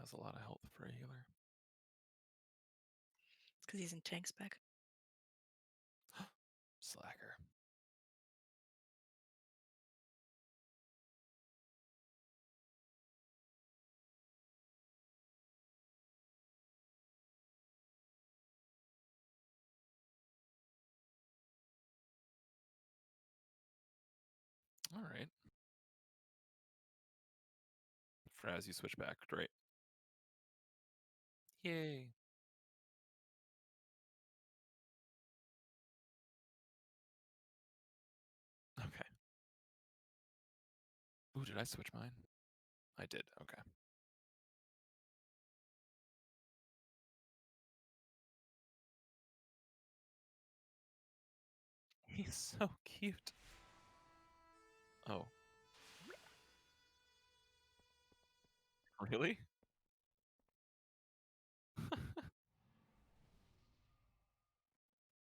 has a lot of health for a healer. It's because he's in tank spec. Slacker. All right. Fraz, you switch back. Great. Yay. Okay. Ooh, did I switch mine? I did. Okay. He's so cute. Oh. Really?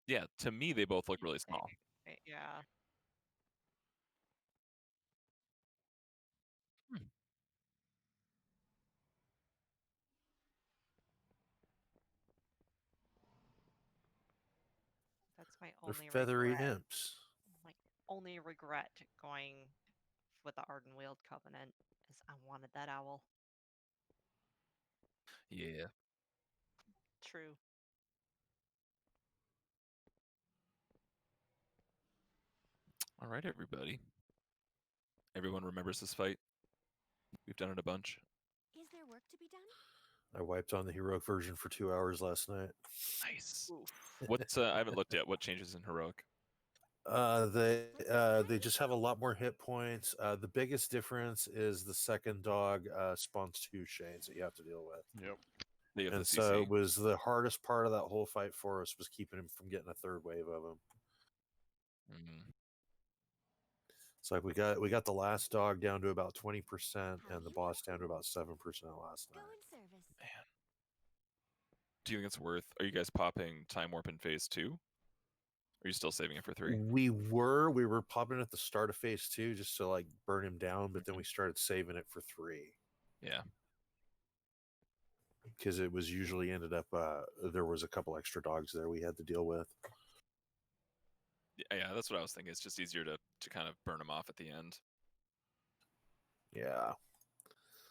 Yeah, to me, they both look really small. Yeah. Hmm. That's my They're only feathery regret. imps. My only regret going with the Ardenweald Covenant is I wanted that owl. Yeah. True. All right, everybody. Everyone remembers this fight? We've done it a bunch. Is there work to be done? I wiped on the heroic version for 2 hours last night. Nice. Oof. What's I haven't looked at what changes in heroic. They just have a lot more hit points. The biggest difference is the second dog spawns 2 shades that you have to deal with. Yep. They have And the so CC. it was the hardest part of that whole fight for us was keeping him from getting a third wave of him. Mhm. It's like we got the last dog down to about 20% How and the you boss doing? down to about 7% last Go night. in service. Man. Do you think it's worth? Are you guys popping Time Warp in phase 2? Or are you still saving it for 3? We were popping at the start of phase 2 just to like burn him down, but then we started saving it for 3 Yeah. because it was usually ended up there was a couple extra dogs there we had to deal with. Yeah, that's what I was thinking. It's just easier to kind of burn them off at the end. Yeah.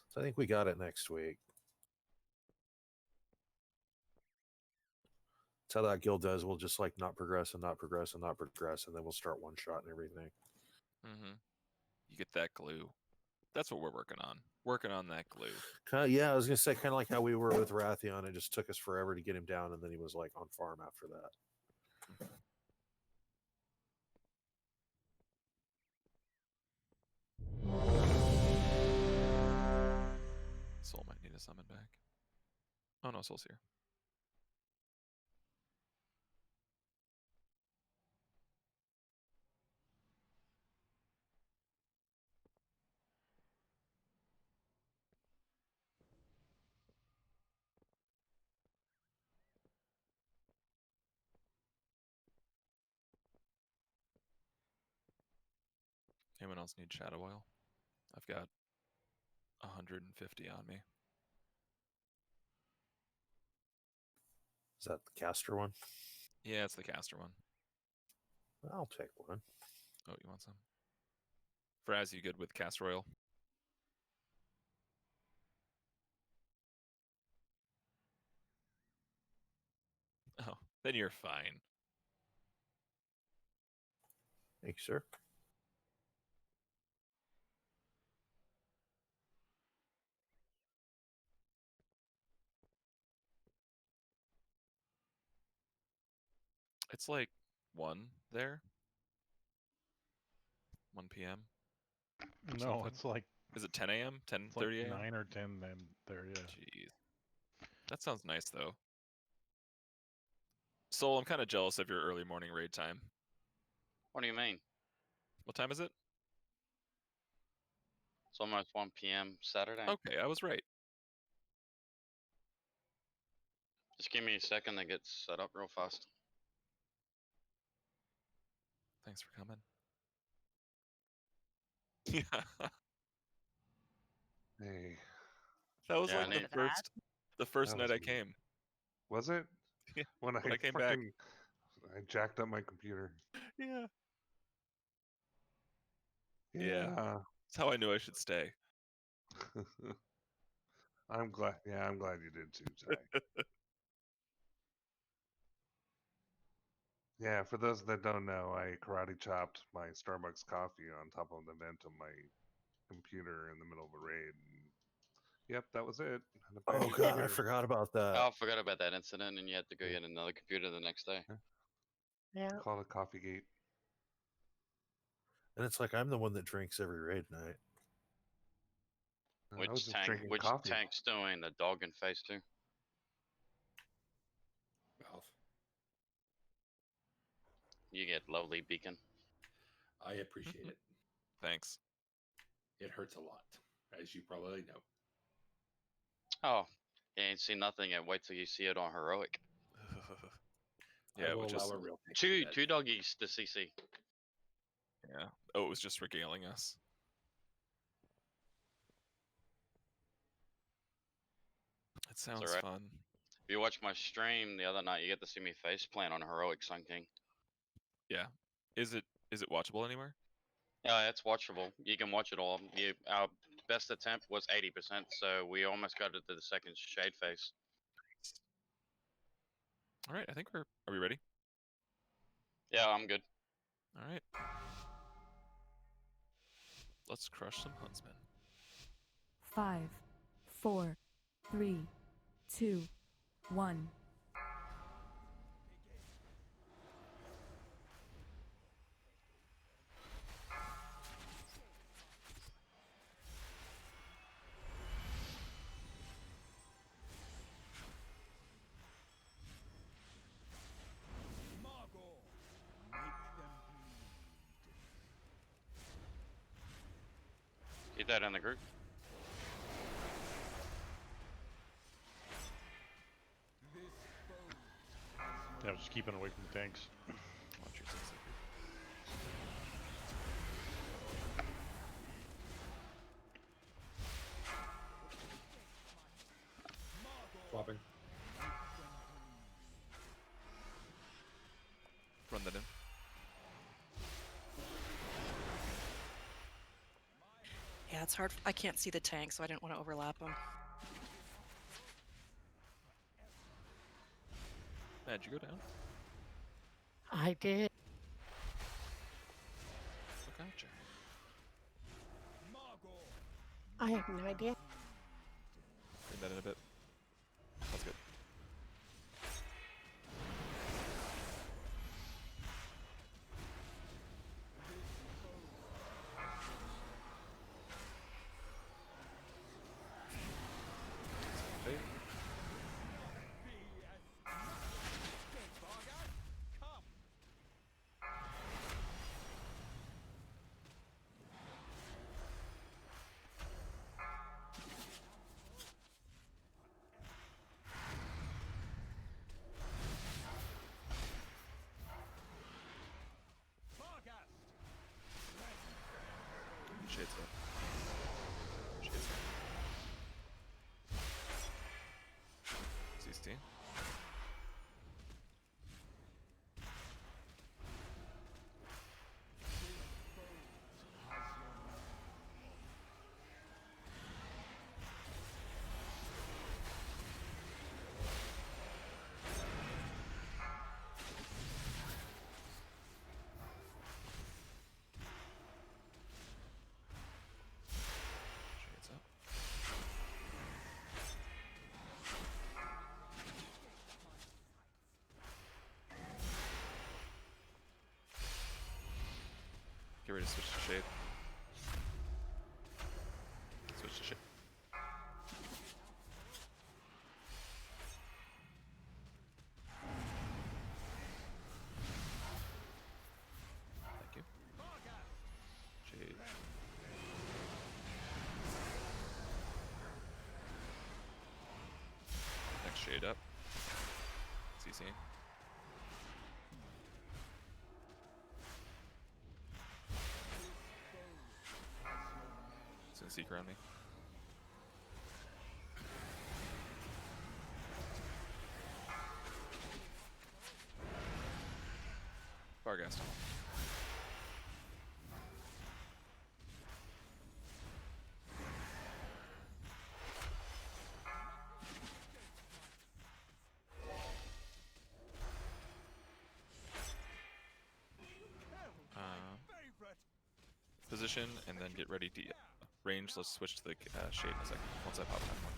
So I think we got it next week. That's how that guild does. We'll just like not progress and not progress and not progress, and then we'll start one shot and everything. Mm-hmm. You get that glue. That's what we're working on. Working on that glue. Yeah, I was gonna say kind of like how we were with Rathion. It just took us forever to get him down, and then he was like on farm after that. Soul might need a summon back. Oh no, Soul's here. Anyone else need Shadow Oil? I've got 150 on me. Is that the caster one? Yeah, it's the caster one. I'll take one. Oh, you want some? Fraz, you good with castor oil? Oh, then you're fine. Thank you, sir. It's like 1 there. 1 p.m. No, something. it's like Is it 10 a.m.? 10:30 it's like a.m.? 9 or 10 then there, yeah. Jeez. That sounds nice, though. Soul, I'm kind of jealous of your early morning raid time. What do you mean? What time is it? It's almost 1 p.m. Saturday. Okay, I was right. Just give me a second to get set up real fast. Thanks for coming. Yeah. Hey, That was Yeah, I like need- the first That night was I me. came. Was it? Yeah, When when I came back. fucking I jacked up my computer. Yeah. Yeah. That's how I knew I should stay. I'm glad. Yeah, I'm glad you did too, Ty. Yeah, for those that don't know, I karate chopped my Starbucks coffee on top of the vent of my computer in the middle of a raid. And yep, that was it. Had to buy a Oh new god, I computer. forgot about that. Oh, I forgot about that incident, and you had to go Yeah. get another computer the next day. Yeah. Called it Coffee Gate. And it's like I'm the one that drinks every raid night. I was Which just tank? drinking Which coffee. tank's doing the dog in phase 2? Valve. You get lovely beacon. I appreciate it. Thanks. It hurts a lot, as you probably know. Oh, you ain't seen nothing yet. Wait till you see it on heroic. Yeah, I it will was allow just a real tank to do that. Two doggies to CC. yeah. Oh, it was just regaling us. It sounds alright. fun. If you watch my stream the other night, you get to see me face plant on heroic Sun King. Is it watchable anywhere? Yeah, it's watchable. You can watch it all. Our best attempt was 80%, so we almost got it to the second shade phase. All right, I think are we ready? Yeah, I'm good. All right. Let's crush some huntsmen. 5, 4, 3, 2, 1. Get that in the group. Yeah, just keeping away from the tanks. Watch your 6 second. Swapping. Run that in. Yeah, it's hard. I can't see the tank, so I didn't want to overlap them. Matt, did you go down? I did. Oh, gotcha. I have no idea. Bring that in a bit. That's good. Fate. Shades up. Shades up. 16. Shades up. Get ready to switch to shade. Switch to shade. Thank you. Shade. Next shade up. CC. It's gonna seek around me. Starghast. Position and then get ready to range. Let's switch to the shade in a second. Once I pop that one.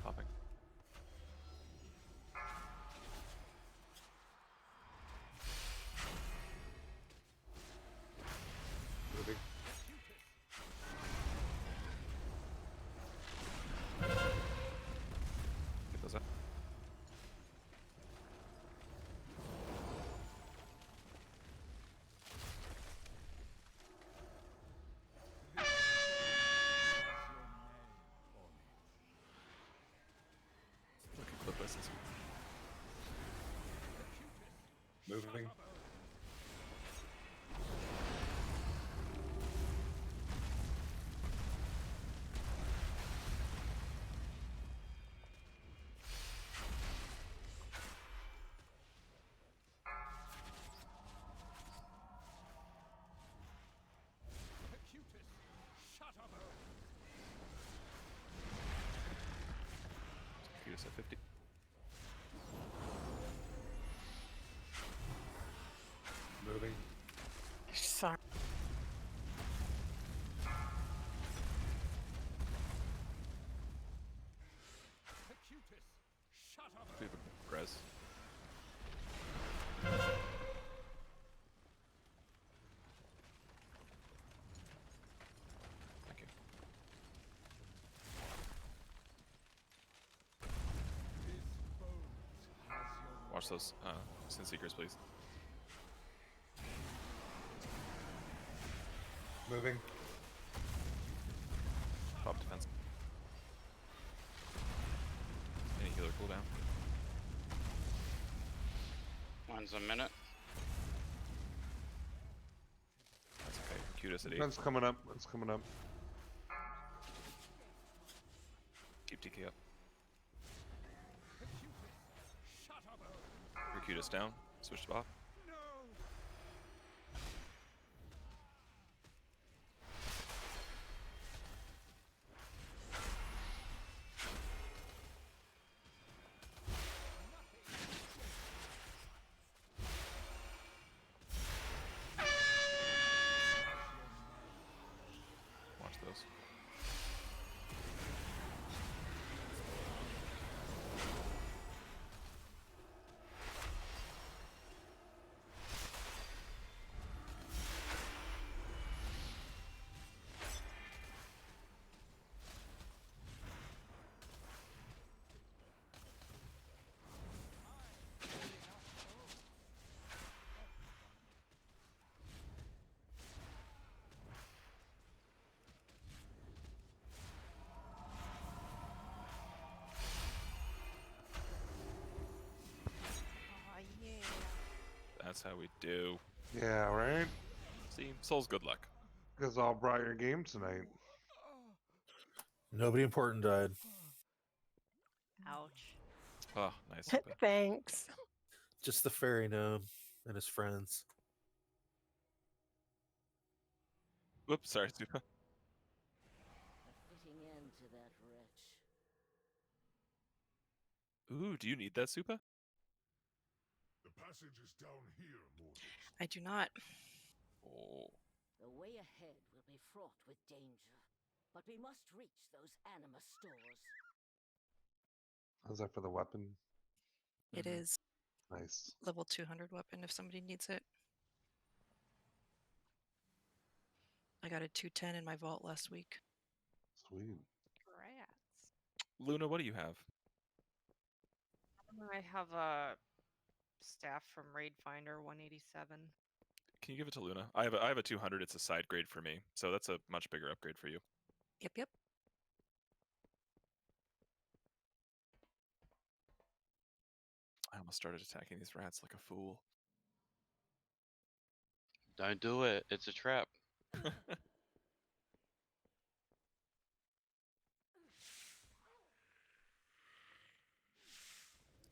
Popping. Moving. Get those up. Looking clip lessons. Moving. Curious at 50. Moving. Sorry. We have a res. Thank you. Watch those Sin Seekers, please. Moving. Pop defense. Any healer cooldown? Mine's a minute. That's okay. Cutis at 8. It's coming up. It's coming up. Keep TK up. Cutis down. Switch to Bob. Watch those. Oh, yeah. That's how we do. Yeah, right? See, Soul's good luck. Because all brought your game tonight. Nobody important died. Ouch. Oh, nice. Super. Thanks. Just the fairy gnome and his friends. Whoops, sorry, Super. A fitting end to that wretch. Ooh, do you need that Super? The passage is down here, mortals. I do not. Oh. The way ahead will be fraught with danger, but we must reach those anima stores. Is that for the weapon? It is Nice. level 200 weapon if somebody needs it. I got a 210 in my vault last week. Sweet. Rats. Luna, what do you have? I have a staff from Raid Finder 187. Can you give it to Luna? I have a 200. It's a side grade for me, so that's a much bigger upgrade for you. Yep, yep. I almost started attacking these rats like a fool. Don't do it. It's a trap.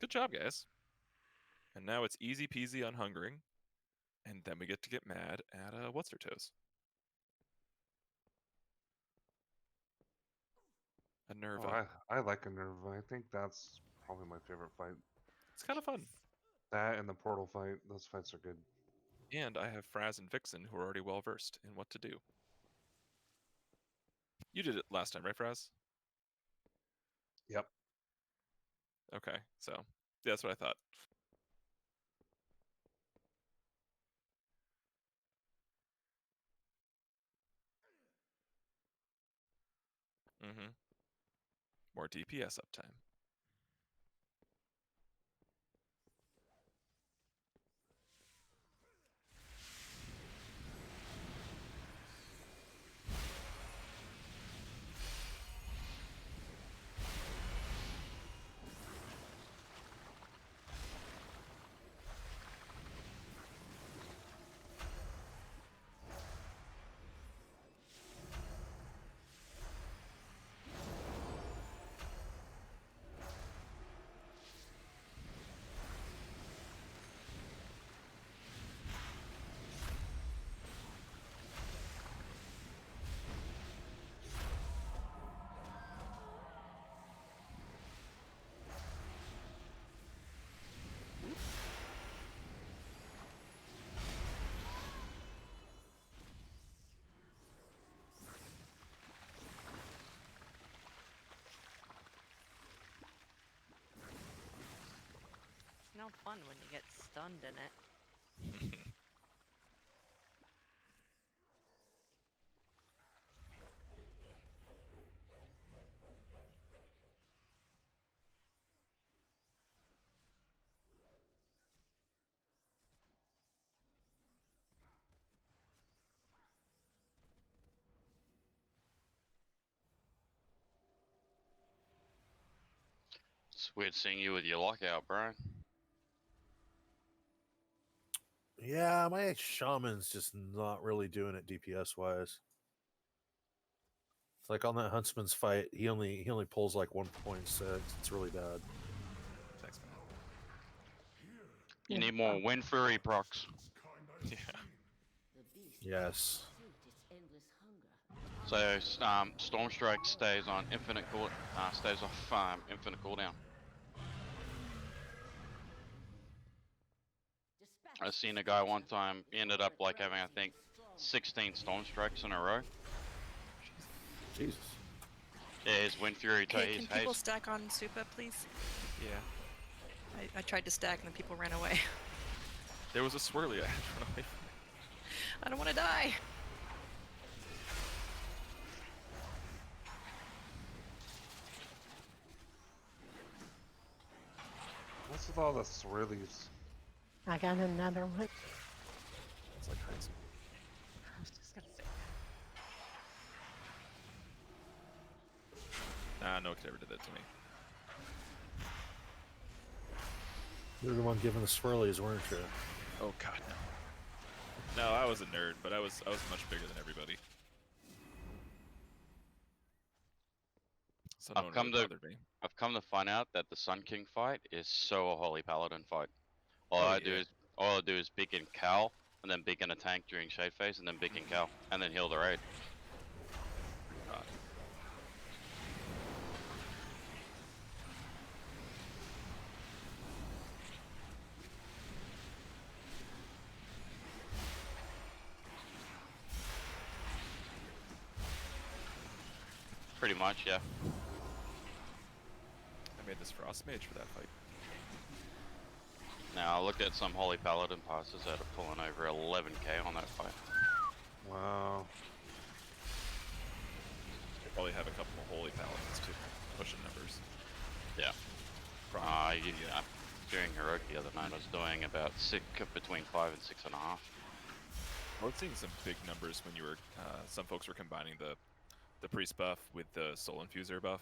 Good job, guys. And now it's easy peasy unhungering. And then we get to get mad at what's her toes. A Oh, Nerva. I like a Nerva. I think that's probably my favorite fight. It's kind of fun. That and the portal fight. Those fights are good. And I have Fraz and Vixen who are already well versed in what to do. You did it last time, right, Fraz? Yep. Okay, so yeah, that's what I thought. Mm-hmm. More DPS uptime. It's no fun when you get stunned in it. It's weird seeing you with your lockout, Brian. Yeah, my shaman's just not really doing it DPS wise. It's like on that Huntsman's fight, he only pulls like 1.6. It's really bad. Thanks, man. You need more Wind Fury procs. Yeah. The beast Yes. pursuit its endless hunger. So Storm Strike stays on infinite stays off infinite cooldown. I seen a guy one time. He ended up like having, I think, 16 Storm Strikes in a row. Jesus. Yeah, his Wind Fury to Hey, his can people haste. stack on Supa, please? Yeah. I tried to stack and then people ran away. There was a swirly I had to run away from. I don't want to die. What's with all the swirlies? I got another one. It's like high school. I was just gonna say. Nah, no kid ever did that to me. You're the one giving the swirlies, weren't you? Oh god, no. No, I was a nerd, but I was much bigger than everybody. So no I've one come really to- bothered me. I've come to find out that the Sun King fight is so a Holy Paladin fight. All Oh, I do yeah. is beacon Cal, and then beacon a tank during Shade Phase, and then beacon Cal, and then heal the raid. God. Pretty much, yeah. I made this Frost Mage for that fight. Now I looked at some Holy Paladin passes that are pulling over 11k on that fight. Wow. They probably have a couple of Holy Paladins too, pushing numbers. Yeah. Probably, During Heroic the other night, I was doing about between 5 and 6.5. I was seeing some big numbers when you were. Some folks were combining the priest buff with the soul infuser buff.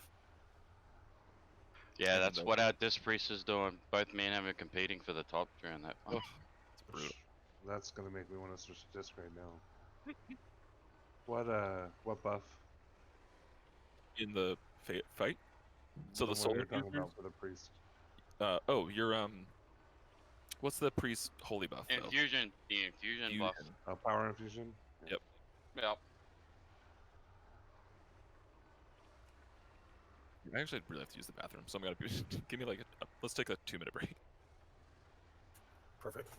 Yeah, And that's the- what our Disc Priest is doing. Both me and him are competing for the top during that fight. Ugh, it's brutal. That's gonna make me want to switch to disc right now. What buff? In the fight. So the one soul you're talking infuser. about for the priest. Oh, you're What's the priest holy buff though? Infusion, the infusion buff. Fusion. Power infusion. Yep. Yep. I actually really have to use the bathroom, so I'm gonna be, give me like let's take a 2-minute break. Perfect.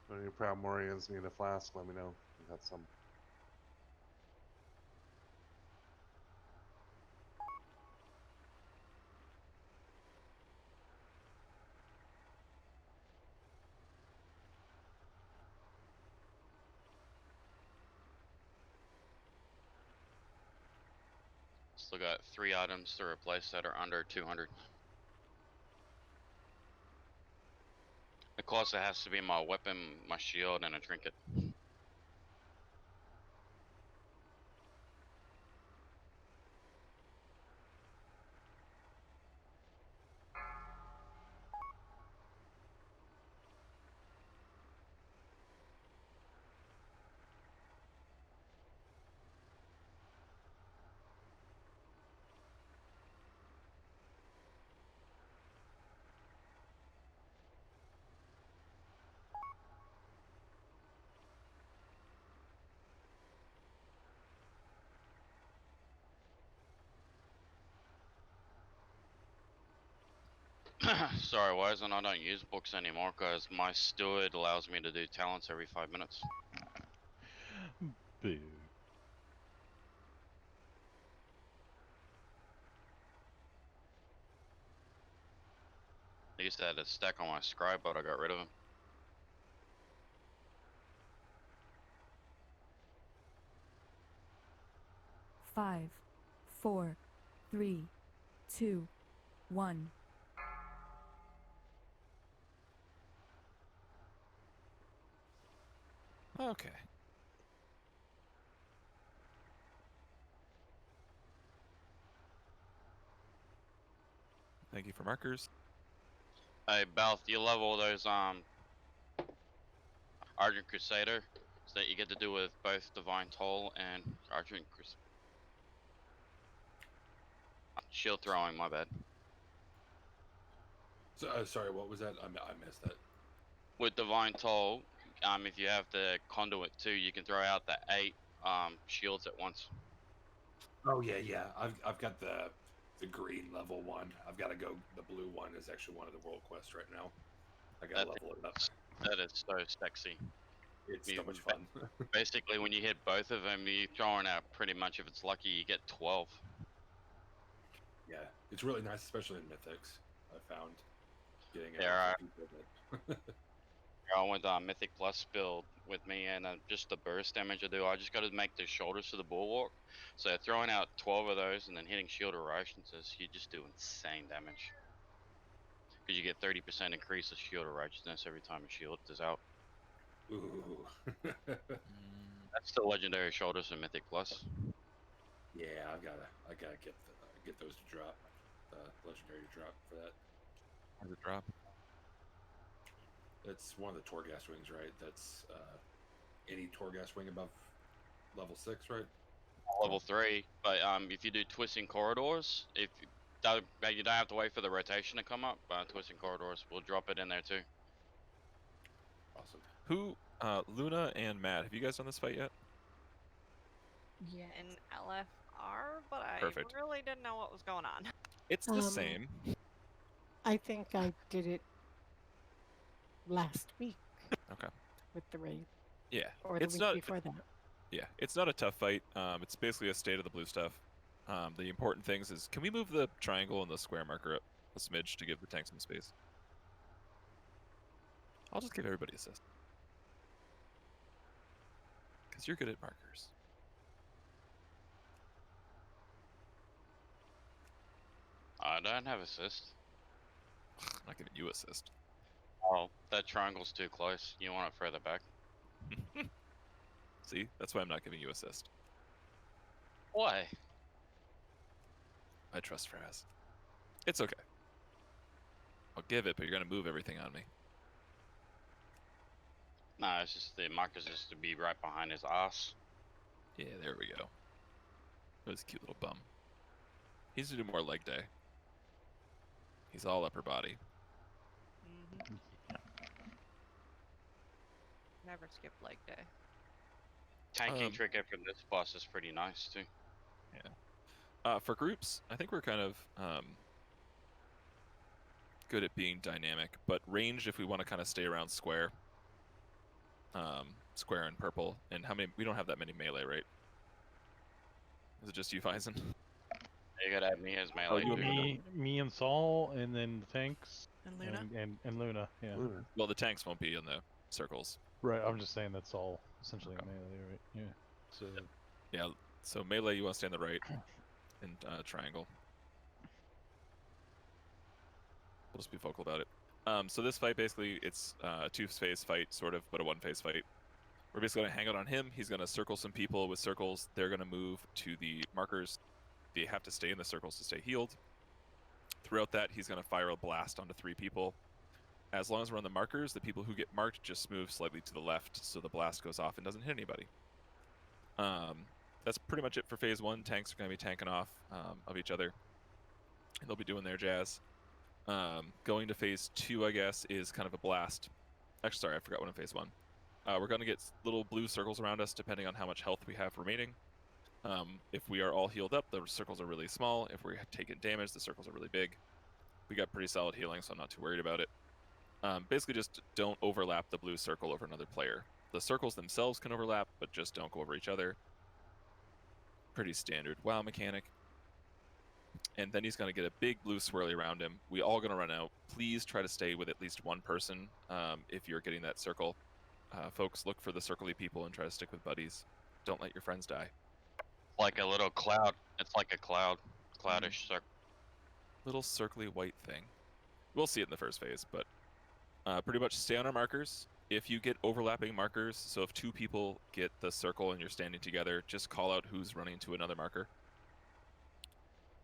When your proud Morians need a flask, let me know. I got some. Still got 3 items to replace that are under 200. Of course, it has to be my weapon, my shield, and a trinket. Sorry, Wizen, I don't use books anymore because my steward allows me to do talents every 5 minutes. Boo. I used to have a stack on my scribe, but I got rid of him. Five, 4, 3, 2, 1. Okay. Thank you for markers. Hey, Balth, you level those Argent Crusader, so that you get to do with both Divine Toll and Argent Crusader. Shield throwing, my bad. So, sorry, what was that? I missed that. With Divine Toll, if you have the Conduit too, you can throw out the 8 shields at once. Oh yeah. I've got the green level one. I've got to go. The blue one is actually one of the world quests right now. I got to level it up. That is so sexy. It's so much fun. Basically, when you hit both of them, you're throwing out pretty much, if it's lucky, you get 12. Yeah, it's really nice, especially in Mythics. I found getting it There for are. people that I went Mythic Plus build with me, and just the burst damage I do, I just got to make the shoulders to the bulwark. So throwing out 12 of those and then hitting shield erasures, you just do insane damage. Because you get 30% increase of shield righteousness every time a shield is out. Ooh. That's the legendary shoulders in Mythic Plus. Yeah, I gotta get those to drop. The legendary to drop for that. Or the drop. That's one of the Torghast wings, right? That's any Torghast wing above level 6, right? Level 3, but if you do twisting corridors, you don't have to wait for the rotation to come up. Twisting corridors, we'll drop it in there too. Awesome. Who, Luna and Matt, have you guys done this fight yet? Yeah. In LFR, but I Perfect. really didn't know what was going on. It's the same. I think I did it last week. Okay. With the raid. Yeah. Or the it's week not, before that. Yeah, it's not a tough fight. It's basically a state of the blue stuff. The important things is, can we move the triangle and the square marker up a smidge to give the tank some space? I'll just give everybody assist. Because you're good at markers. I don't have assist. I'm not giving you assist. Oh, that triangle's too close. You want it further back. See, that's why I'm not giving you assist. Why? I trust Fraz. It's okay. I'll give it, but you're gonna move everything on me. Nah, it's just the marker's just to be right behind his ass. Yeah, there we go. That was a cute little bum. He needs to do more leg day. He's all upper body. Mm-hmm. Never skip leg day. Tanking trick after this boss is pretty nice too. For groups, I think we're kind of good at being dynamic, but ranged if we want to kind of stay around square. Square and purple. And how many? We don't have that many melee, right? Is it just you, Fison? You gotta have me as melee. Me and Saul, and then the tanks. And Luna? And Luna, yeah. Luna. Well, the tanks won't be in the circles. Right, I'm just saying that's all essentially melee, right? Yeah. So. Yeah, so melee, you want to stay on the right, and triangle. We'll just be vocal about it. So this fight, basically, it's a two-phase fight, sort of, but a one-phase fight. We're basically going to hang out on him. He's going to circle some people with circles. They're going to move to the markers. They have to stay in the circles to stay healed. Throughout that, he's going to fire a blast onto 3 people. As long as we're on the markers, the people who get marked just move slightly to the left, so the blast goes off and doesn't hit anybody. That's pretty much it for phase 1. Tanks are going to be tanking off of each other, and they'll be doing their jazz. Going to phase 2, I guess, is kind of a blast. Actually, sorry, I forgot one in phase 1. We're going to get little blue circles around us depending on how much health we have remaining. If we are all healed up, the circles are really small. If we're taking damage, the circles are really big. We got pretty solid healing, so I'm not too worried about it. Basically, just don't overlap the blue circle over another player. The circles themselves can overlap, but just don't go over each other. Pretty standard WoW mechanic. And then he's going to get a big blue swirly around him. We all going to run out. Please try to stay with at least one person if you're getting that circle. Folks, look for the circly people and try to stick with buddies. Don't let your friends die. Like a little cloud. It's like a cloud. Cloudish circle. Little circly white thing. We'll see it in the first phase, but pretty much stay on our markers. If you get overlapping markers, so if 2 people get the circle and you're standing together, just call out who's running to another marker.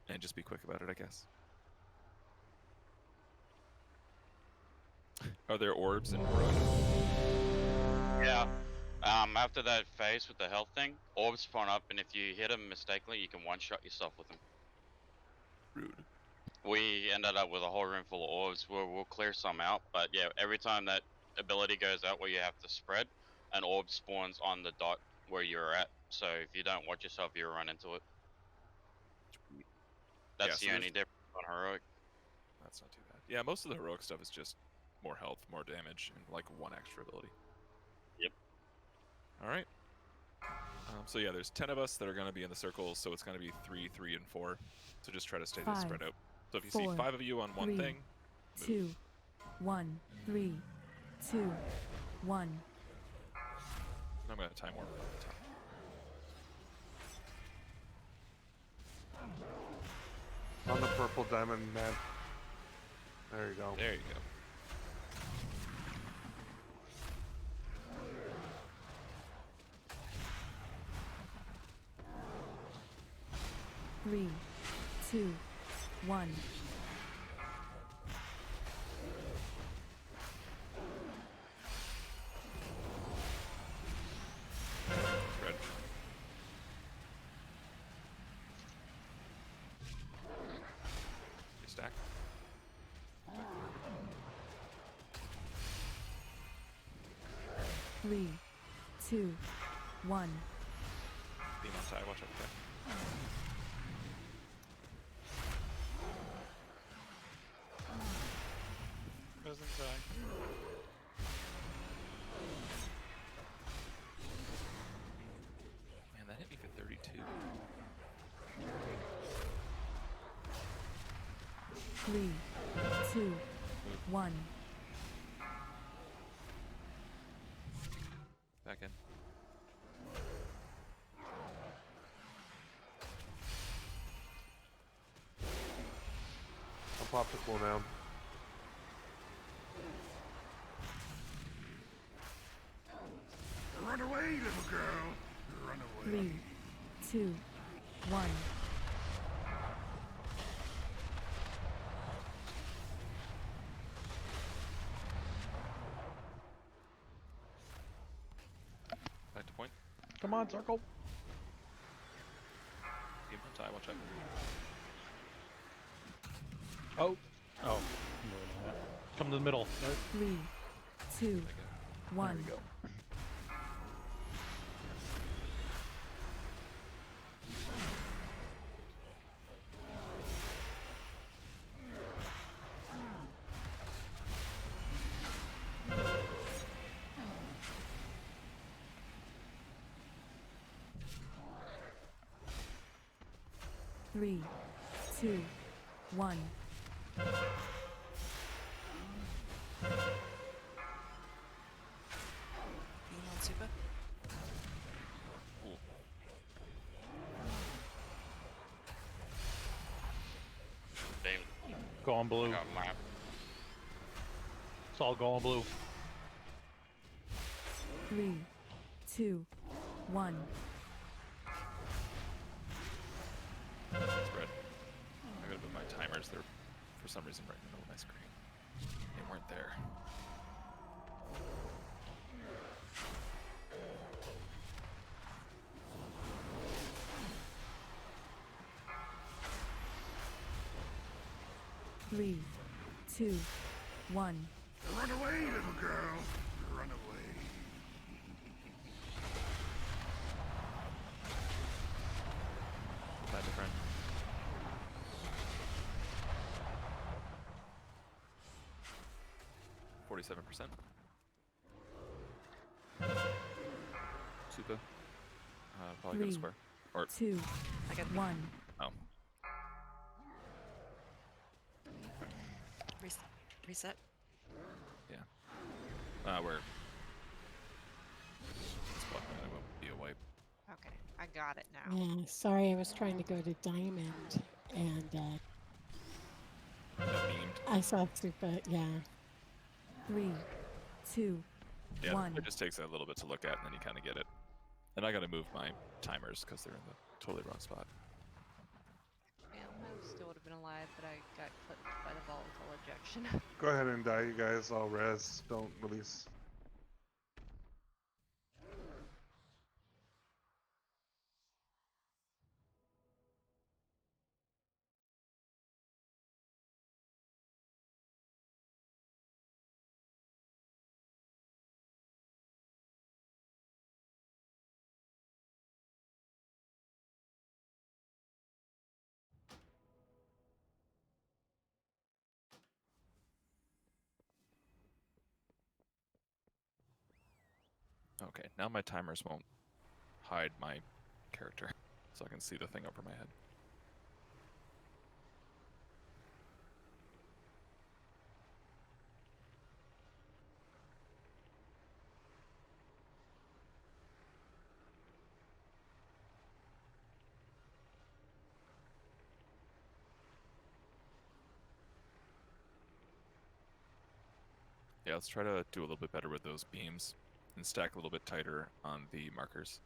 And just be quick about it, I guess. Are there orbs in Heroic? Yeah. After that phase with the health thing, orbs spawn up, and if you hit them mistakenly, you can one-shot yourself with them. Rude. We ended up with a whole room full of orbs. We'll clear some out, but yeah, every time that ability goes out where you have to spread, an orb spawns on the dot where you're at. So if you don't watch yourself, you'll run into it. That's Yeah, the only difference on Heroic. That's not too bad. Yeah, most of the Heroic stuff is just more health, more damage, and like 1 extra ability. Yep. Alright. So yeah, there's 10 of us that are going to be in the circles, so it's going to be 3, 3, and 4. So just try to stay spread out. So if you see 5 of you on one thing, move. 2, 1, 3, 2, 1. I'm going to time warp. On the purple diamond, man. There you go. There you go. Three, 2, 1. Red. You stack. 3, 2, 1. Beam on tie, watch out for that. Doesn't die. Man, that hit me for 32. 3, 2, 1. Back in. I'll pop the cooldown. Run away, little girl. Run away. 3, 2, 1. Come on, circle. Keep on time, watch out. Oh. Oh. Come to the middle. Right. 3, 2, 1. There we go. Three, 2, 1. Beam on super. Ooh. Beam. Go on blue. Got map. It's all go on blue. 3, 2, 1. Spread. I gotta put my timers there for some reason right in the middle of my screen. They weren't there. Three, 2, 1. Run away, little girl. Run away. Bye, my friend. %. Super. Probably go to 3, square. Or 2, I got 1. oh, reset. we're. This block it won't be a wipe. Okay, I got it now. Yeah, sorry, I was trying to go to diamond, and Got beamed. I saw super. Yeah. 3, 2, Yeah, 1. it just takes a little bit to look at, and then you kind of get it. And I gotta move my timers because they're in the totally wrong spot. Yeah, I still would have been alive, but I got clipped by the volatile ejection. Go ahead and die, you guys. I'll res. Don't release. Okay, now my timers won't hide my character, so I can see the thing over my head. Yeah, let's try to do a little bit better with those beams and stack a little bit tighter on the markers.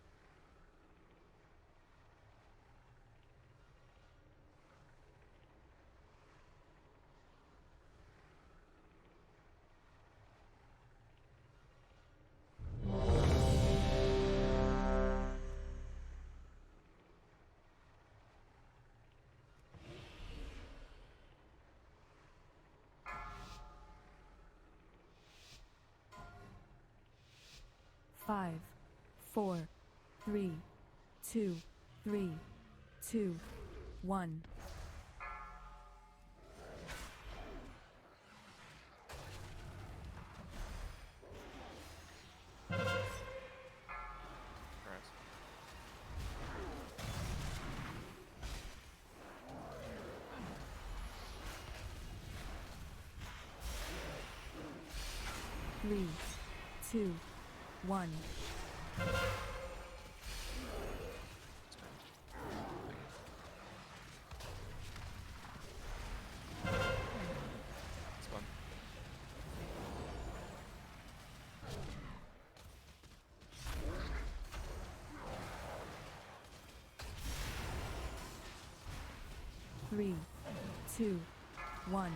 Five, 4, 3, 2, 3, 2, 1. Alright. Three, 2, 1. It's fun. Three, 2, 1.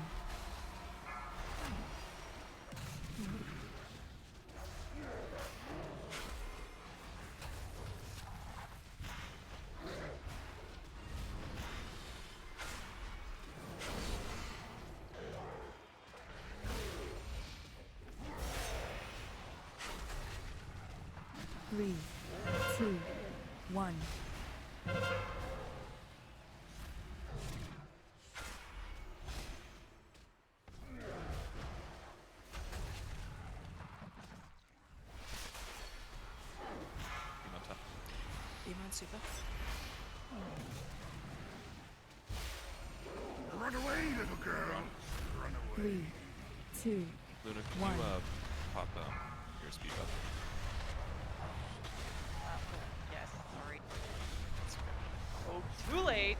3, 2, 1. Beam on top. Beam on super. Run away, little girl. Run away. 3, 2, Luna, can One. you pop your speed up? Yes, sorry. That's okay. Oh, too late.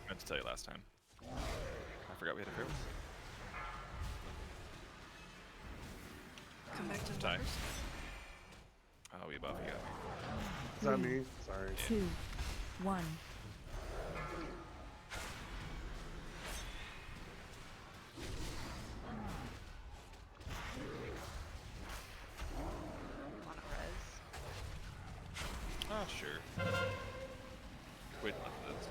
I meant to tell you last time. I forgot we had a fair one. Come back to the Tie. numbers. Oh, we buff, you got me. Is that 3, me? Sorry. 2, 1. On res. Ah, sure. Wait, enough of this.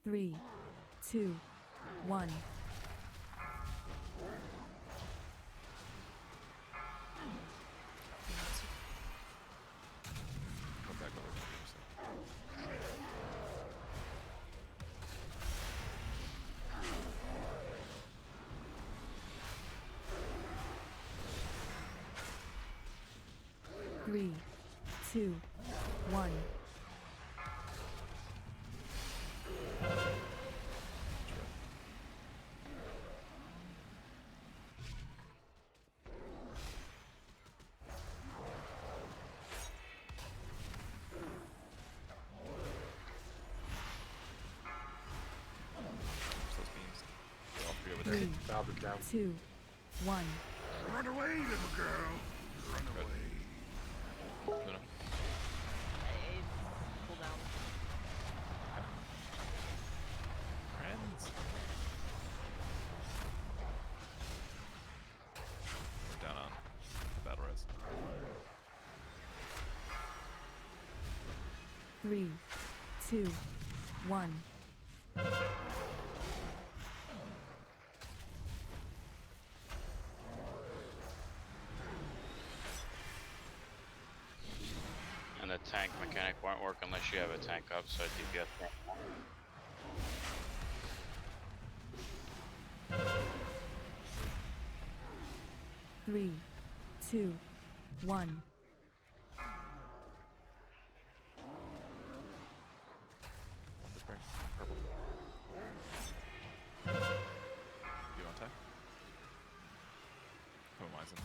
Three, two, one. Go back over to the other side. Three, two, one. Push those beams. They're all three over there. Three, Valve it down. 2, 1. Run away, little girl. Run Good. away. Luna. Cool down. Friends. We're down on the battle res. 3, 2, 1. And the tank mechanic won't work unless you have a tank up, so DPS tank. 3, 2, 1. This break. Purple. You on time? Come on, Wizen.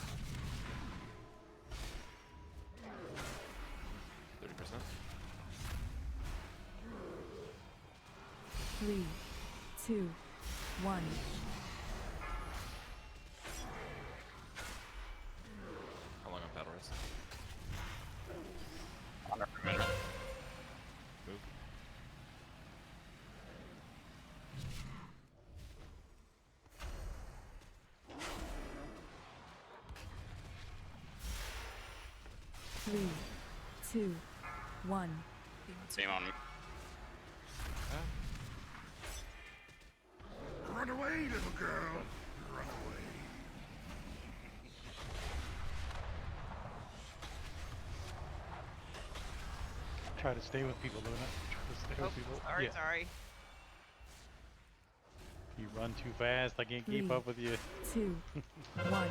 30%. 3, 2, 1. How long on battle res? Under a minute. Move. Three, two, one. Beam on Beam super. on me. Run away, little girl. Run away. Try to stay with people, Luna. Try to stay Oh, with people. sorry, Yeah. sorry. You run too fast. I can't keep Three. up with you. 2, 1.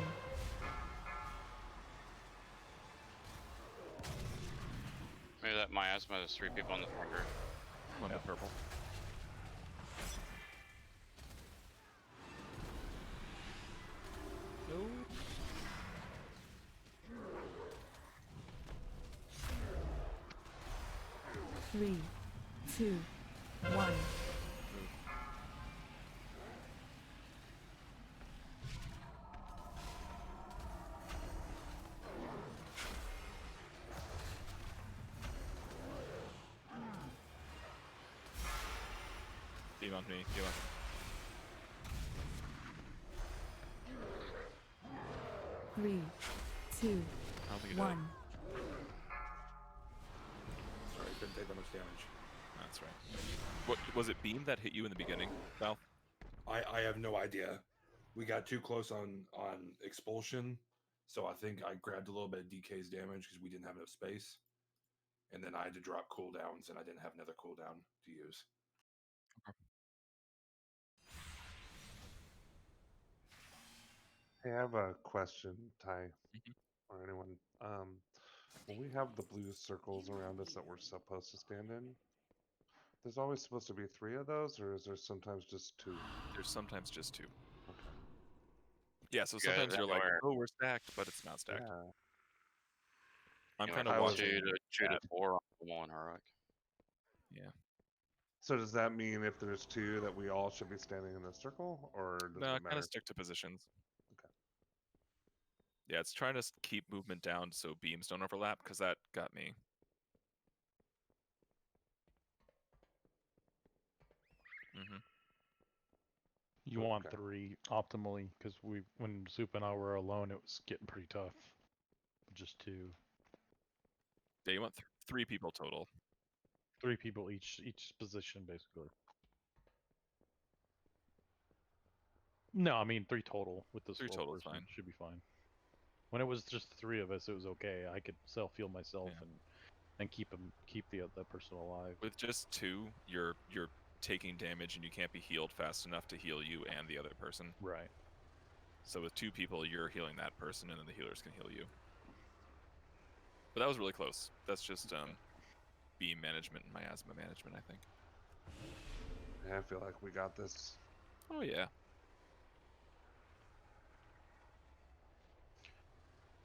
Maybe that miasma has 3 people in the bunker. One to purple. Three, two, one. Beam on me. Beam on. Three, two, I don't think you did. one. Sorry, couldn't take that much damage. That's right. What was it? Beam that hit you in the beginning, Val? I have no idea. We got too close on expulsion, so I think I grabbed a little bit of DK's damage because we didn't have enough space, and then I had to drop cooldowns, and I didn't have another cooldown to use. Hey, I have a question, Ty, Mhm. or anyone. When we have the blue circles around us that we're supposed to stand in, there's always supposed to be 3 of those, or is there sometimes just 2? There's sometimes just 2. Okay. Yeah, so You guys sometimes you're like, anywhere? oh, we're stacked, but it's not stacked. Yeah. I'm Anywhere kind from of I was- watching. 2 to that. 4 on the one heroic. Yeah. So does that mean if there's 2 that we all should be standing in a circle, or does No, it kind matter? of stick to positions. Okay. Yeah, it's trying to keep movement down so beams don't overlap, because that got me. Mm-hmm. You want Okay. 3 optimally, because when Soup and I were alone, it was getting pretty tough. Just 2. Yeah, you want 3 people total. 3 people each position, basically. No, I mean 3 total with the 3 slow total is person fine. should be fine. When it was just the 3 of us, it was okay. I could self-heal myself Yeah. and keep the other person alive. With just 2, you're taking damage and you can't be healed fast enough to heal you and the other person. Right. So with 2 people, you're healing that person, and then the healers can heal you. But that was really close. That's just beam management and miasma management, I think. Yeah, I feel like we got this. Oh yeah.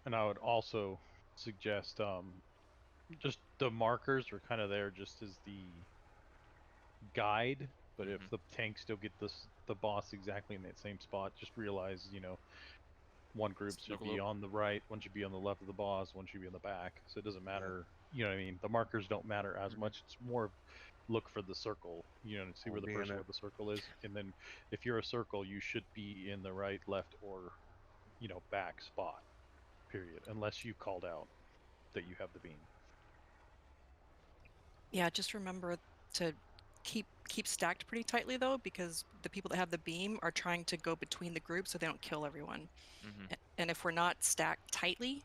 And I would also suggest just the markers are kind of there just as the guide, but if the tanks still get the boss exactly in that same spot, just realize, one group should Snuggle be up. on the right, one should be on the left of the boss, one should be on the back. So it doesn't matter, you know what I mean? The markers don't matter as much. It's more look for the circle, and see where the Be in person it. with the circle is. And then if you're a circle, you should be in the right, left, or, back spot, period. Unless you called out that you have the beam. Yeah, just remember to keep stacked pretty tightly though, because the people that have the beam are trying to go between the groups so they don't kill everyone. Mm-hmm. And if we're not stacked tightly,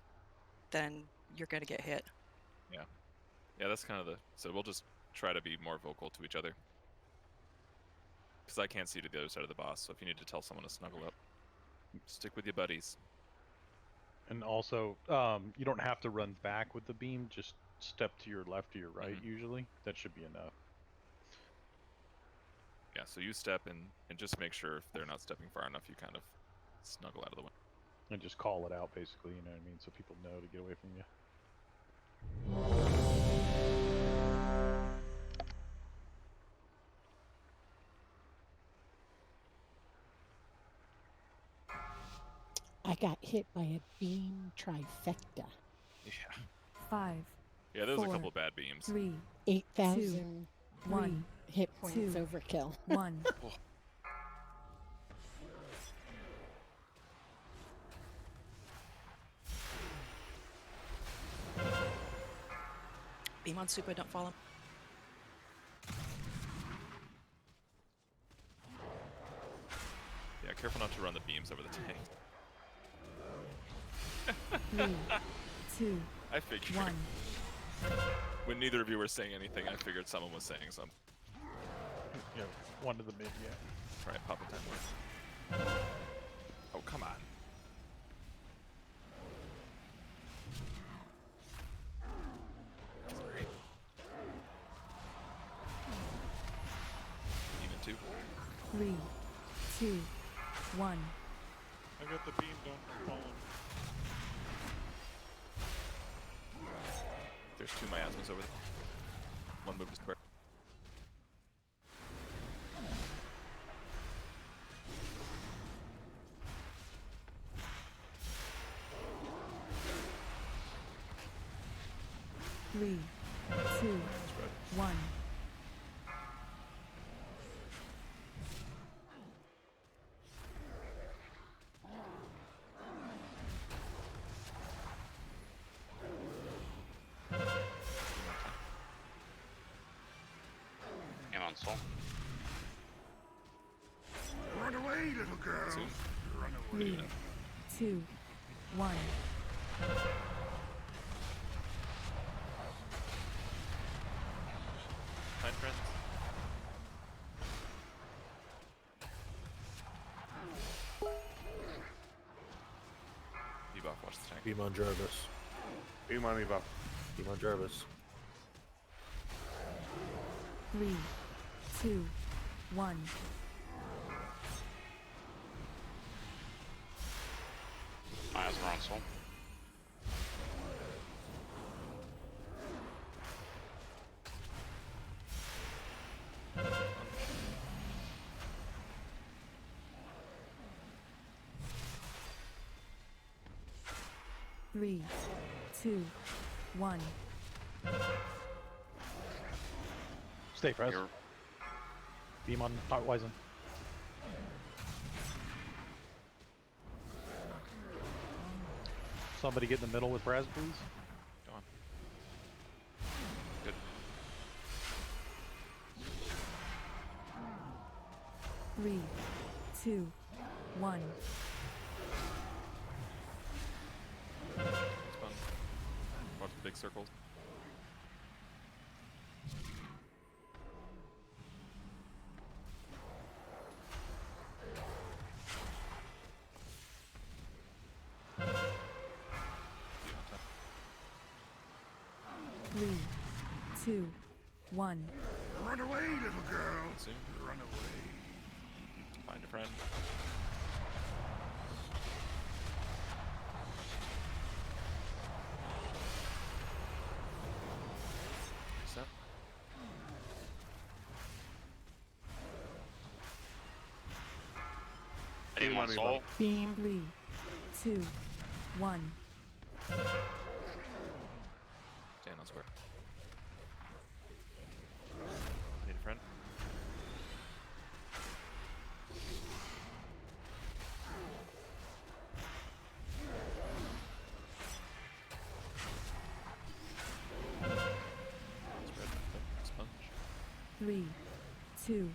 then you're going to get hit. Yeah, that's kind of so we'll just try to be more vocal to each other. Because I can't see to the other side of the boss, so if you need to tell someone to snuggle up, stick with your buddies. And also, you don't have to run back with the beam, just step to your left or your right, usually. That should be enough. Yeah, so you step and just make sure if they're not stepping far enough, you kind of snuggle out of the way. And just call it out, basically, you know what I mean? So people know to get away from you. I got hit by a beam trifecta. Yeah. 5, Yeah, there was a 4, couple of bad beams. 3, 8,000 1, hit points 2, overkill. 1. Beam on Super, don't fall him. Yeah, careful not to run the beams over the tank. 3, 2, I figured. 1. When neither of you were saying anything, I figured someone was saying something. Yeah, one to the mid, yeah. Try it, Papa Time. Oh, come on. Sorry. Even 2. 3, 2, 1. I got the beam, don't fall him. There's 2 miasmas over there. One move to square. Three, 2, 1. Come on, Soul. little girl. Soon. Run away. 3, 2, 1. Find friends. Debuff, watch the tank. Beam on Jarvis. Beam on Eva. Beam on Jarvis. 3, 2, 1. Miles Russell. Three, 2, 1. Stay fresh. You're- Beam on Wisen. Somebody get in the middle with Braz, please. Go on. Good. 3, 2, 1. It's fun. Watch the big circles. Three, 2, 1. Run away, little girl. Soon. Run away. Find a friend. Reset. Beam on Eva. Soul. Beam 3, 2, 1. Stand on square. Need a friend. Spread. Sponge. 3, 2,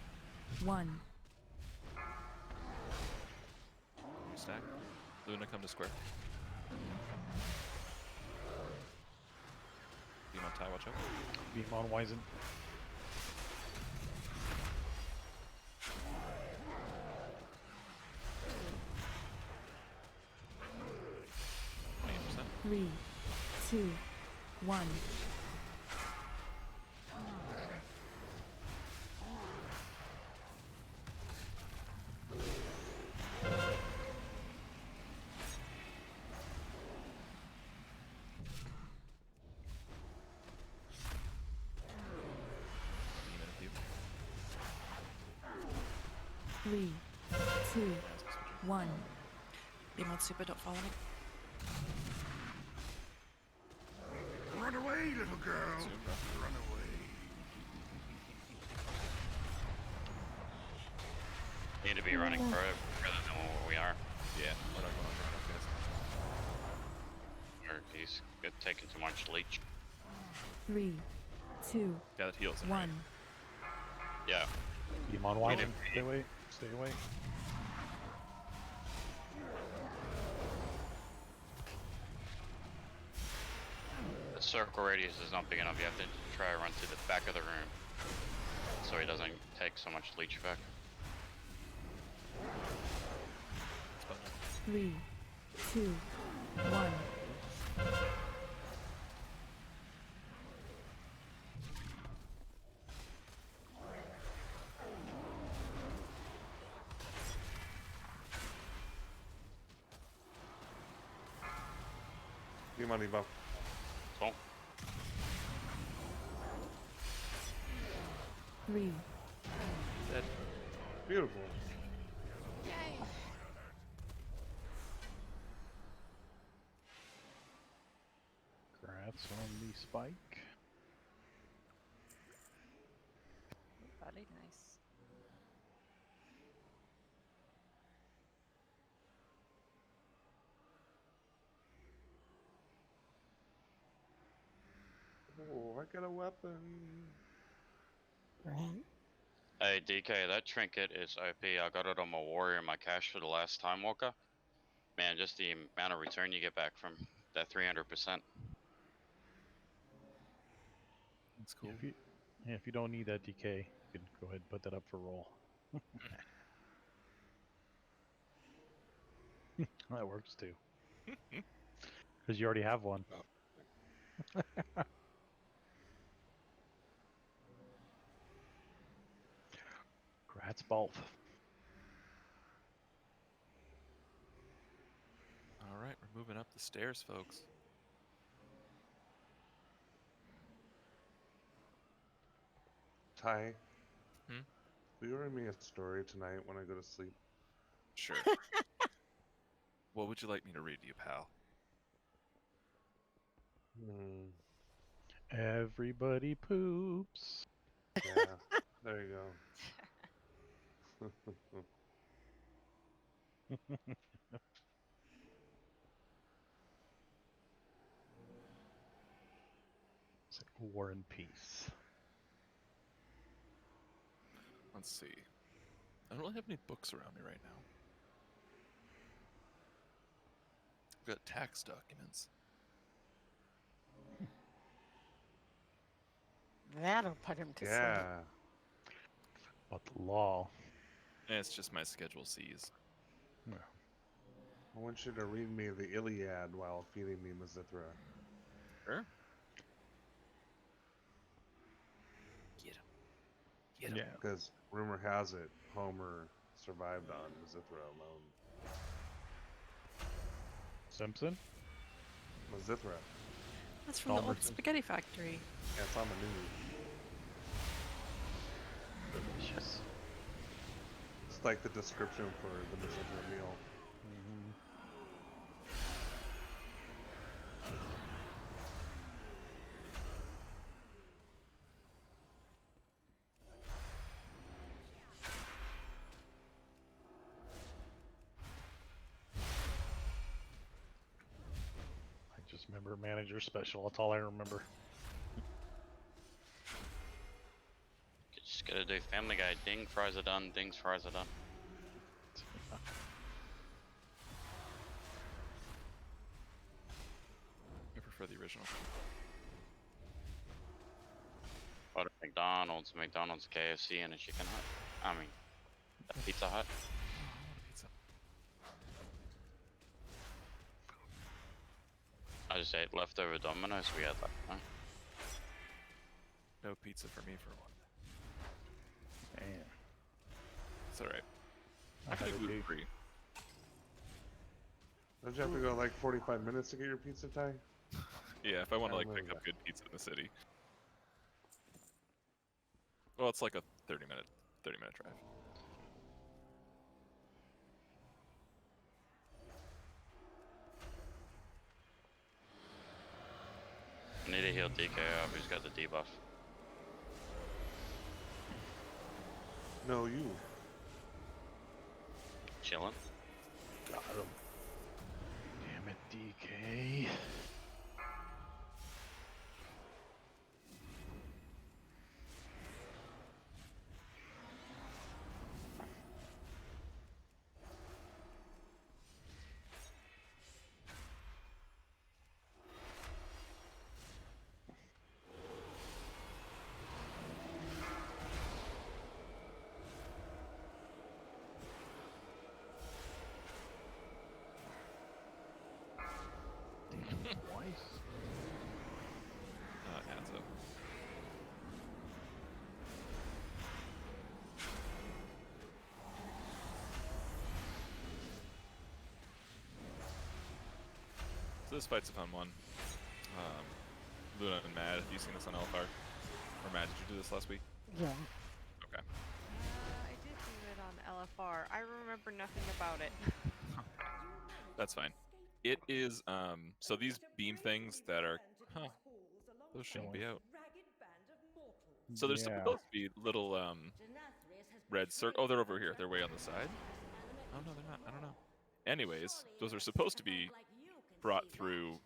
1. Stack. Luna, come to square. Beam on tie, watch out. Beam on Wisen. %. 3, 2, 1. Beam in a few. 3, 2, 1. Beam on super, don't follow me. Run away, little girl. Soon, bro. Run away. Need to be running further than where we are. Yeah, we're not going on right now, guys. Or he's taking too much leech. 3, 2, Yeah, that heals him. 1. Yeah. Beam on Wisen. Stay away. Stay away. The circle radius is not big enough. You have to try to run through the back of the room so he doesn't take so much leech effect. 3, 2, 1. Beam on Eva. Cool. 3, Dead. Beautiful. Congrats on the spike. Buddy, nice. Oh, I got a weapon. Right. Hey DK, that trinket is OP. I got it on my warrior in my cache for the last Time Walker. Man, just the amount of return you get back from that 300%. That's cool. If you don't need that DK, you can go ahead and put that up for roll. That works too. Because you already have one. Grats both. All right, we're moving up the stairs, folks. Ty, Hmm? will you read me a story tonight when I go to sleep? Sure. What would you like me to read to you, pal? Hmm. Everybody poops. Yeah, there you go. It's like War and Peace. Let's see. I don't really have any books around me right now. I've got tax documents. That'll put him to sleep. Yeah. About the law. And it's just my Schedule C's. Yeah. I want you to read me the Iliad while feeding me Mazithra. Sure. Get him. Get him. Yeah. Because rumor has it, Homer survived on Mazithra alone. Simpson? Mazithra. That's from the old Homer. spaghetti factory. Yeah, it's on the news. Delicious. It's like the description for the Mazithra meal. Mm-hmm. I just remember manager special. That's all I remember. Just gotta do Family Guy. Ding, fries are done. Dings, fries are done. I prefer the original. Go to McDonald's, KFC, and a Chicken Hut. I mean, a Pizza Hut. Oh, I want a pizza. I just ate leftover Domino's. We had that. Huh? No pizza for me for one. Man. It's alright. I I can had do a gluten big- free. Don't you have to go like 45 minutes to get your pizza, Ty? Yeah, if I want to I like love pick up that. good pizza in the city. Well, it's like a 30-minute drive. I need to heal DK up. He's got the debuff. No, you. Chilling. Got him. Damn it, DK. Twice. Adds up. So this fight's a fun one. Luna and Mad, have you seen this on LFR? Or Mad, did you do this last week? Yeah. Okay. I did do it on LFR. I remember nothing about it. That's fine. It is, so these beam things that are, those shouldn't be out. So there's Yeah. supposed to be little, red circle. Oh, they're over here. They're way on the side. Oh, no, they're not. I don't know. Anyways, those are supposed to be brought through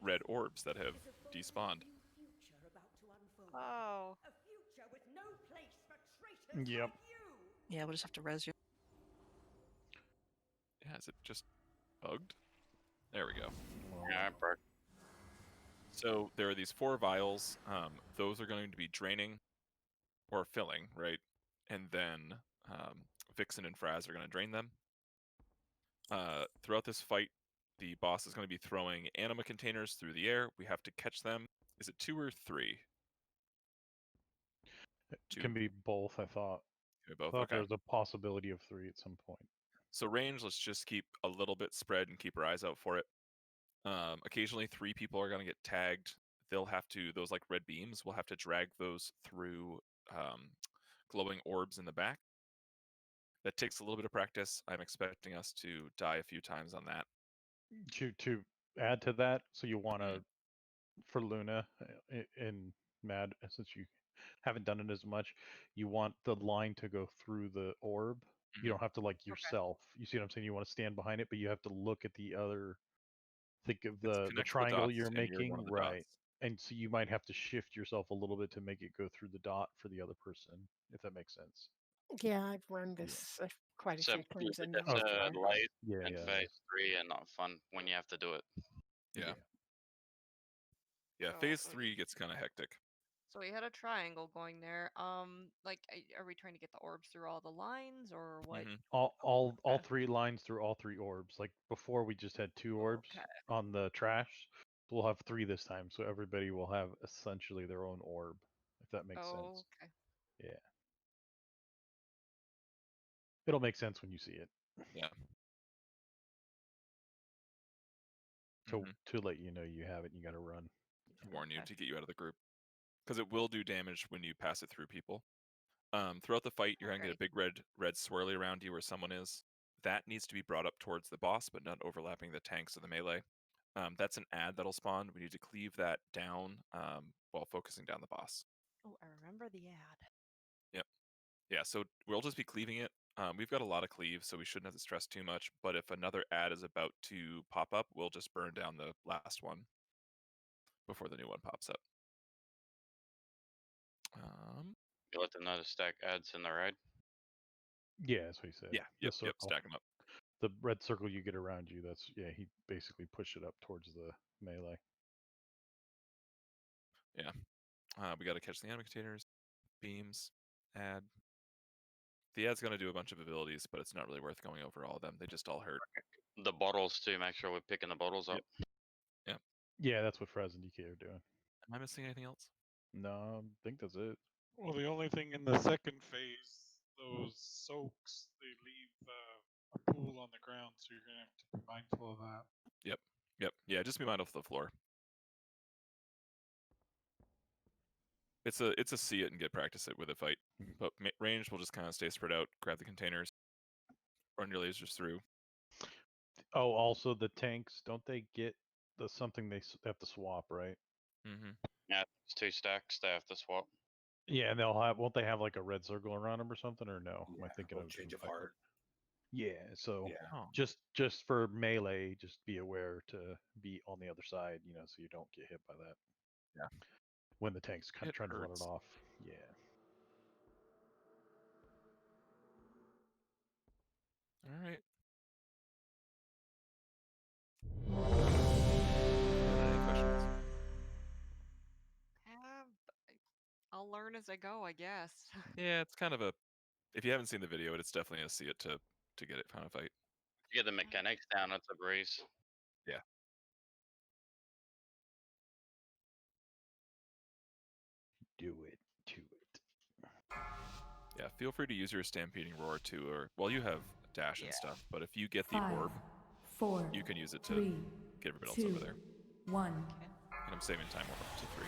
red orbs that have despawned. Oh. Yep. Yeah, we'll just have to res you. Yeah, is it just bugged? There we go. Yeah, bro. So there are these 4 vials. Those are going to be draining or filling, right? And then Vixen and Fraz are going to drain them. Throughout this fight, the boss is going to be throwing anima containers through the air. We have to catch them. Is it 2 or 3? It 2. can be both, I thought. Okay, both. I thought Okay. there was a possibility of 3 at some point. So range, let's just keep a little bit spread and keep our eyes out for it. Occasionally 3 people are going to get tagged. They'll have to, those like red beams, we'll have to drag those through glowing orbs in the back. That takes a little bit of practice. I'm expecting us to die a few times on that. To add to that, so you want to, for Luna in Mad, since you haven't done it as much, you want the line to go through the orb. You don't have to like yourself. You see what I'm saying? You want to stand behind it, but you have to look at the other. Think of the connect the triangle dots you're and you're making, one of the right? dots. And so you might have to shift yourself a little bit to make it go through the dot for the other person, if that makes sense. Yeah, I've run this quite a So few times and that's not far. light Yeah, in yeah. phase 3 and not fun when you have to do it. Yeah. Yeah, So, phase 3 gets kind of hectic. So we had a triangle going there. Like, are we trying to get the orbs through all the lines, or what? All Okay. 3 lines through all 3 orbs. Like before, we just had 2 orbs Okay. on the trash. We'll have 3 this time, so everybody will have essentially their own orb, if that makes sense. Okay. Yeah. It'll make sense when you see it. Yeah. To let you know you have it, and you got to run. To warn you, to get you out of the group. Because it will do damage when you pass it through people. Throughout the fight, you're going to get a big red swirly around you where someone is. That needs to be brought up towards the boss, but not overlapping the tanks or the melee. That's an ad that'll spawn. We need to cleave that down while focusing down the boss. Oh, I remember the ad. Yep. Yeah, so we'll just be cleaving it. We've got a lot of cleaves, so we shouldn't have to stress too much. But if another ad is about to pop up, we'll just burn down the last one before the new one pops up. You let them know to stack ads in the raid. Yeah, that's what he said. Yeah, The yep, circle. stack them up. The red circle you get around you, that's, yeah, he basically pushed it up towards the melee. Yeah. We got to catch the anima containers, beams, ad. The ad's going to do a bunch of abilities, but it's not really worth going over all of them. They just all hurt. The bottles too, make sure we're picking the bottles up. Yeah. Yeah, that's what Fraz and DK are doing. Am I missing anything else? No, I think that's it. Well, the only thing in the second phase, those soaks, they leave a pool on the ground, so you're going to have to be mindful of that. Yep. Yep. Yeah, just be mindful of the floor. It's a see it and get practice it with a fight. But range will just kind of stay spread out, grab the containers, run your lasers through. Oh, also the tanks, don't they get the something they have to swap, right? Mm-hmm. Yeah, it's 2 stacks they have to swap. Yeah, and won't they have like a red circle around them or something, or no? Am I thinking of change of heart? Yeah, so Yeah. just for melee, just be aware to be on the other side, so you don't get hit by that. Yeah. When the tank's kind of trying to run hurts. it off. Yeah. All right. Any questions? I'll learn as I go, I guess. Yeah, it's kind of a. If you haven't seen the video, it's definitely a see it to get it kind of fight. You get the mechanics down, it's a breeze. Yeah. Do it to it. Yeah, feel free to use your stampeding roar too, or well, you have dash and stuff. But if you get the 5, orb, 4, you can use it to 3, get everybody 2, else over there. 1. And I'm saving time up to 3.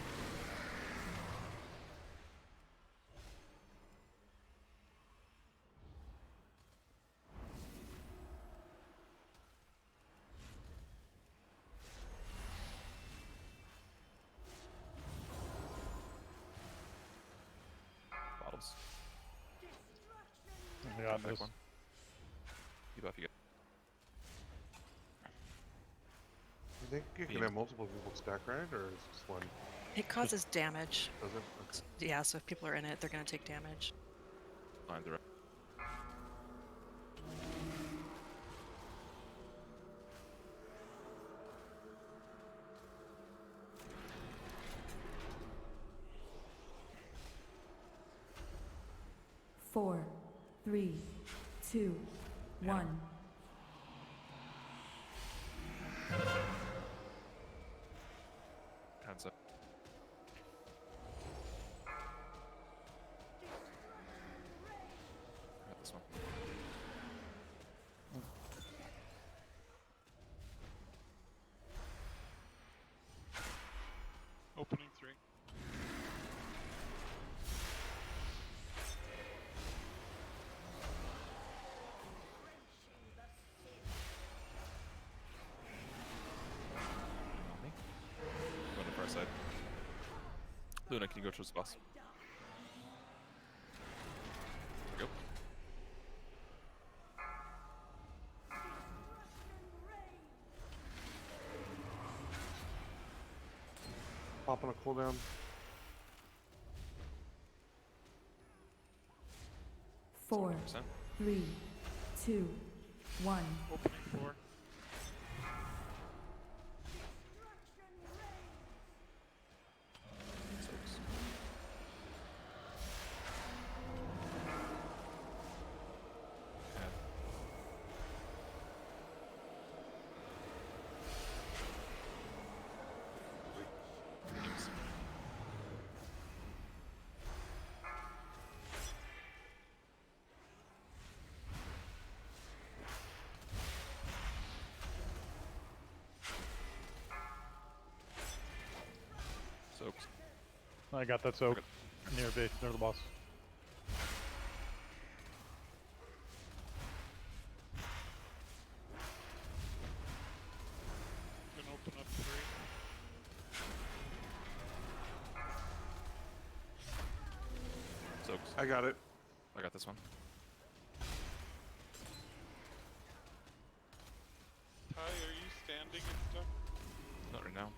Bottles. I got Back this. one. Keep off, you get. I think you can have multiple people stack, right? Or is it just one? It causes damage. Does it? Okay. Yeah, so if people are in it, they're going to take damage. Line the Four, three, two, one. hands up. Got this one. Opening 3. Not me. Go on the far side. Luna, can you go towards the boss? There we go. Pop on a cooldown. Four, 100%. three, two, one. Opening 4. Soaks. Add. Beams. Soaks. I got that soak near the boss. Gonna open up 3. Soaks. I got it. I got this one. Ty, are you standing and stuff? Not right now.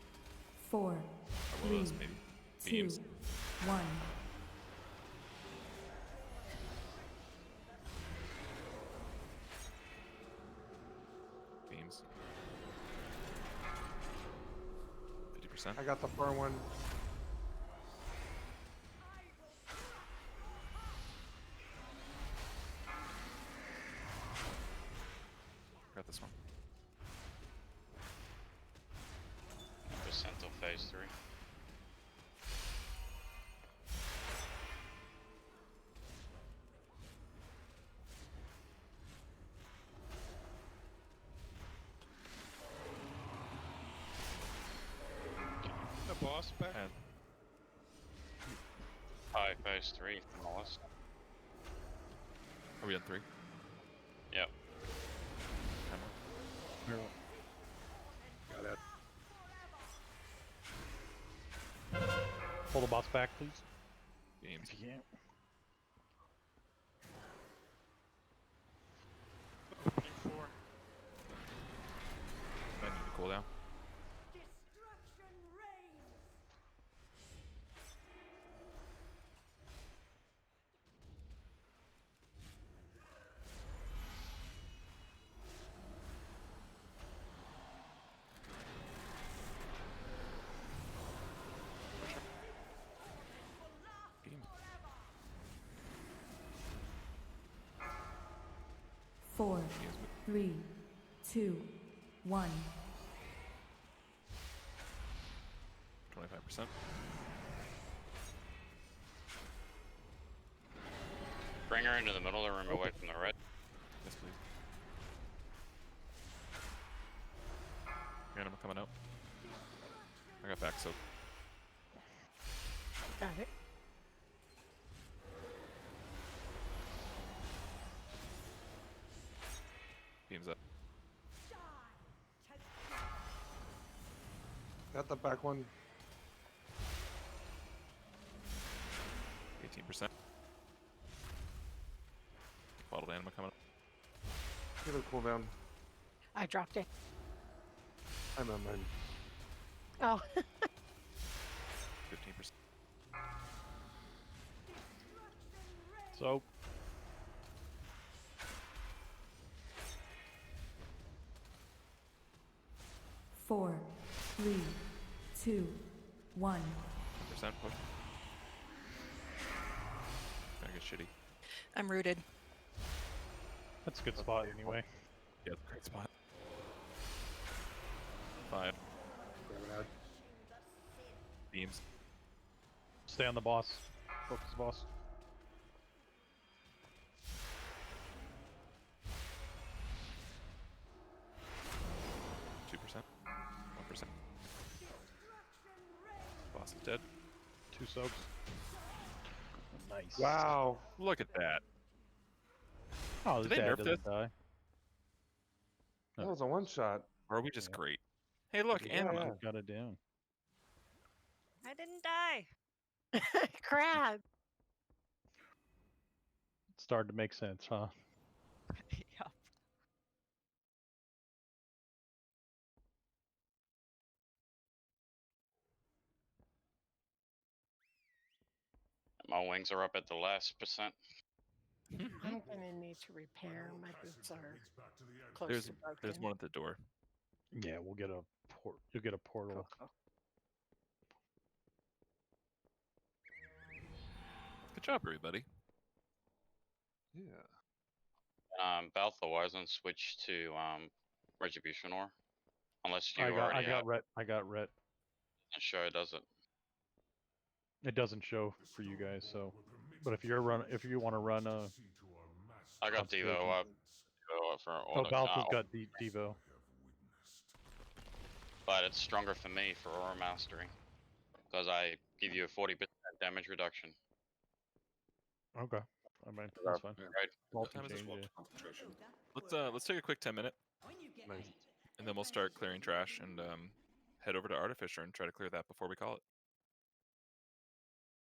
Four, I three, was maybe. two, Beams. one. Beams. 50%. I got the far one. Got this one. Percent till phase 3. The boss back? Add. High phase 3 from the list. Are we on 3? Yep. Hammer. Got it. Pull the boss back, please. Beams. If you can. Opening 4. I need to cool down. Beam. Four, Beams. three, two, one. 25%. Bring her into the middle of the room away from the red. Yes, please. Random coming out. I got back, so Got it. beams up. Got the back one. 18%. Bottled anima coming up. Get a cooldown. I dropped it. I'm on mine. Oh. 15%. So, 4, 3, 2, 1. Percent push. Gonna get shitty. I'm rooted. That's a good spot anyway. Yeah, great spot. 5 Grab it out. beams. Stay on the boss. Focus boss. Two percent. 1%. Boss is dead. 2 soaks. Nice. Wow. Look at that. Oh, Did this they dad nerf doesn't this? die. That was a one shot. Or are we just Yeah. great? Hey, look, Yeah, Anima. yeah. Got it down. I didn't die. Crab. It started to make sense, huh? Yep. My wings are up at the last percent. I'm gonna need to repair. My boots are close There's to broken. there's one at the door. Yeah, we'll get a You'll get a portal. Cool. Good job, everybody. Yeah. Balthor wasn't switched to Retribution Ore. Unless you I already got have. ret. I got ret. It sure does it. It doesn't show for you guys, so. But if you want to run a. I got Devo Constellation. up. Devo up for Oh, auto. Balthor's no, got Devo. but it's stronger for me for Aura Mastery. Because I give you a 40% damage reduction. Okay. I mean, that's fine. Right. Multi time is this change, one? yeah. Concentration. Let's take a quick 10-minute, Nice. and then we'll start clearing trash and head over to Artificer and try to clear that before we call it.